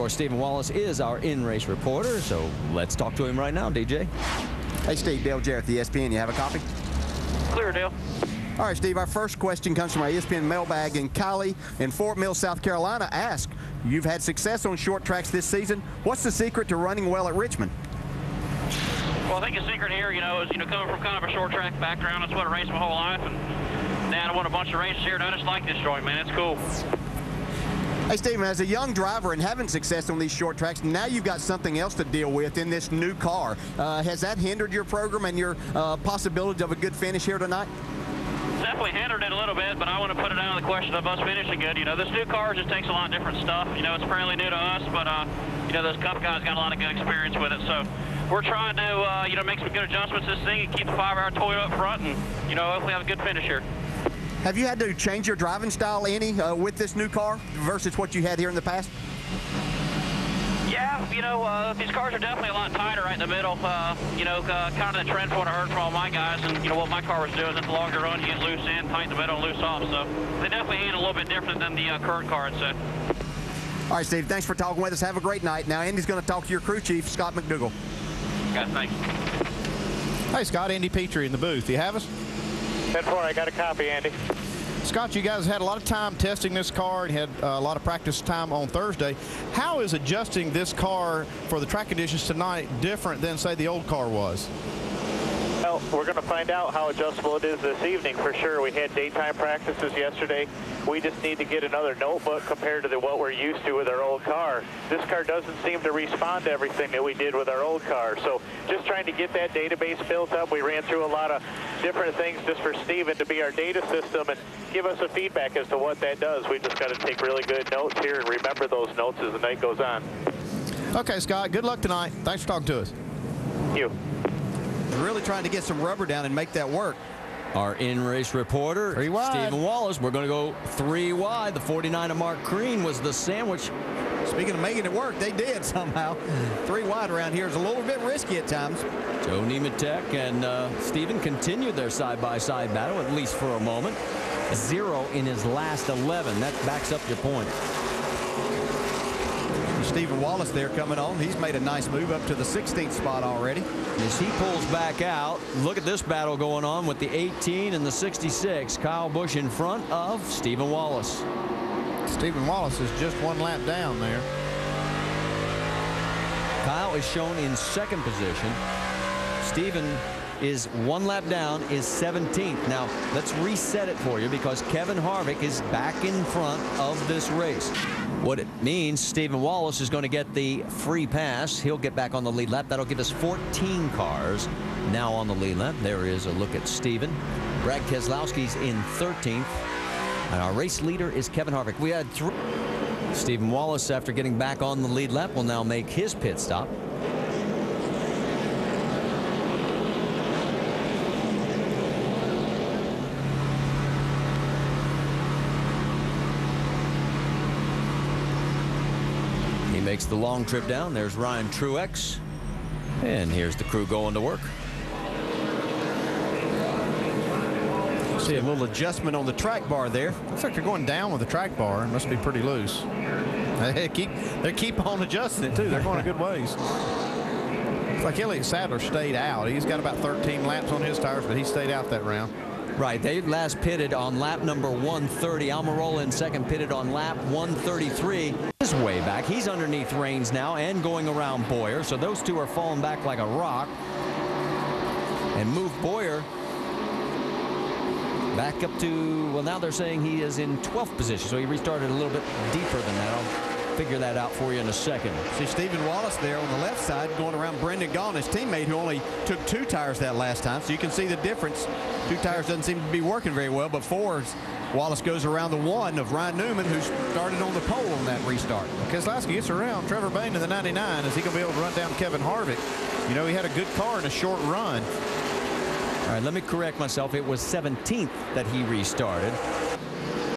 course, Steven Wallace is our in-race reporter, so let's talk to him right now, DJ. Hey, Steve, Dale Jarrett, the ESPN. You have a copy? Clear, Dale. All right, Steve, our first question comes from our ESPN mailbag, and Kylie in Fort Mill, South Carolina asks, you've had success on short tracks this season. What's the secret to running well at Richmond? Well, I think the secret here, is, coming from kind of a short track background. That's what I raced my whole life, and now I won a bunch of races here, and I just like this joint, man. It's cool. Hey, Steven, as a young driver and having success on these short tracks, now you've got something else to deal with in this new car. Has that hindered your program and your possibility of a good finish here tonight? Definitely hindered it a little bit, but I want to put it out of the question of us finishing good. This new car just takes a lot of different stuff. It's fairly new to us, but, those Cup guys got a lot of good experience with it. So we're trying to, make some good adjustments to this thing and keep the 5-hour Toyota up front and, hopefully have a good finish here. Have you had to change your driving style any with this new car versus what you had here in the past? Yeah, these cars are definitely a lot tighter right in the middle. Kind of the trend from what I heard from all my guys, and what my car was doing. At the longer run, you get loose in, tight in the middle, and loose off. So they definitely handle a little bit different than the current car, I'd say. All right, Steve, thanks for talking with us. Have a great night. Now, Andy's going to talk to your crew chief, Scott McDougall. Guys, thanks. Hey, Scott, Andy Petrie in the booth. You have us? 10-4, I got a copy, Andy. Scott, you guys had a lot of time testing this car and had a lot of practice time on Thursday. How is adjusting this car for the track conditions tonight different than, say, the old car was? Well, we're going to find out how adjustable it is this evening for sure. We had daytime practices yesterday. We just need to get another notebook compared to what we're used to with our old car. This car doesn't seem to respond to everything that we did with our old car. So just trying to get that database built up. We ran through a lot of different things just for Steven to be our data system and give us a feedback as to what that does. We've just got to take really good notes here and remember those notes as the night goes on. Okay, Scott, good luck tonight. Thanks for talking to us. Thank you. Really trying to get some rubber down and make that work. Our in-race reporter, Steven Wallace. We're going to go 3 wide. The 49 of Mark Green was the sandwich. Speaking of making it work, they did somehow. 3 wide around here is a little bit risky at times. Joe Nemechek and Steven continued their side-by-side battle, at least for a moment. 0 in his last 11. That backs up your point. Steven Wallace there coming on. He's made a nice move up to the 16th spot already. As he pulls back out, look at this battle going on with the 18 and the 66. Kyle Busch in front of Steven Wallace. Steven Wallace is just 1 lap down there. Kyle is shown in 2nd position. Steven is 1 lap down, is 17th. Now, let's reset it for you because Kevin Harvick is back in front of this race. What it means, Steven Wallace is going to get the free pass. He'll get back on the lead lap. That'll give us 14 cars now on the lead lap. There is a look at Steven. Brad Keselowski's in 13th. And our race leader is Kevin Harvick. We had 3. Steven Wallace, after getting back on the lead lap, will now make his pit stop. Makes the long trip down. There's Ryan Truex. And here's the crew going to work. See a little adjustment on the track bar there. Looks like they're going down with the track bar. It must be pretty loose. They keep on adjusting it, too. They're going a good ways. Looks like Elliott Sadler stayed out. He's got about 13 laps on his tires, but he stayed out that round. Right. They last pitted on lap number 130. Almirola in 2nd, pitted on lap 133. He's way back. He's underneath Reigns now and going around Boyer. So those two are falling back like a rock. And move Boyer back up to, well, now they're saying he is in 12th position. So he restarted a little bit deeper than that. I'll figure that out for you in a second. See Steven Wallace there on the left side going around Brendan Gaughan, his teammate, who only took 2 tires that last time. So you can see the difference. 2 tires doesn't seem to be working very well, but 4, Wallace goes around the 1 of Ryan Newman, who started on the pole on that restart. Keselowski gets around Trevor Bayne in the 99. Is he going to be able to run down Kevin Harvick? He had a good car in a short run. All right, let me correct myself. It was 17th that he restarted.